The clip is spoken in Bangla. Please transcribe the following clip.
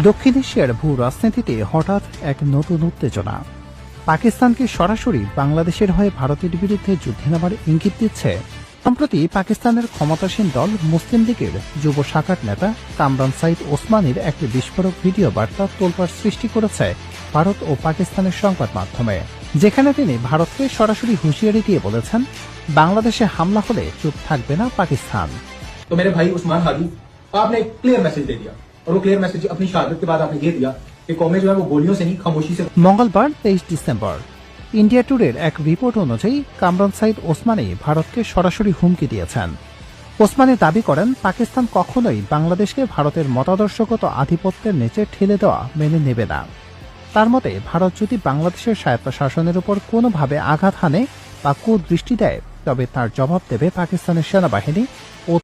দক্ষিণ এশিয়ার ভূ রাজনীতিতে হঠাৎ এক নতুন উত্তেজনা। পাকিস্তানকে সরাসরি বাংলাদেশের হয়ে ভারতের বিরুদ্ধে যুদ্ধে নামার ইঙ্গিত দিচ্ছে। সম্প্রতি পাকিস্তানের ক্ষমতাসীন দল মুসলিম লীগের যুব শাখার নেতা কামরান সাইদ ওসমানীর একটি বিস্ফোরক ভিডিও বার্তা তোলপাড় সৃষ্টি করেছে ভারত ও পাকিস্তানের সংবাদ মাধ্যমে, যেখানে তিনি ভারতকে সরাসরি হুঁশিয়ারি দিয়ে বলেছেন, বাংলাদেশে হামলা হলে চুপ থাকবে না পাকিস্তান। तो मेरे भाई उस्मान हादी, आपने एक क्लियर मैसेज दे दिया और वो क्लियर मैसेज अपनी शहादत के बाद आपने ये दिया कि कौमें जो है वो गोलियों से नहीं खामोशी से। মঙ্গলবার 23 ডিসেম্বর ইন্ডিয়া টুডের এক রিপোর্ট অনুযায়ী কামরান সাইদ ওসমানী ভারতকে সরাসরি হুমকি দিয়েছেন। ওসমানী দাবি করেন, পাকিস্তান কখনোই বাংলাদেশকে ভারতের মতাদর্শগত আধিপত্যের নিচে ঠেলে দেওয়া মেনে নেবে না। তার মতে, ভারত যদি বাংলাদেশের স্বায়ত্তশাসনের উপর কোনোভাবে আঘাত হানে বা কুদৃষ্টি দেয়, তবে তার জবাব দেবে পাকিস্তানের সেনাবাহিনী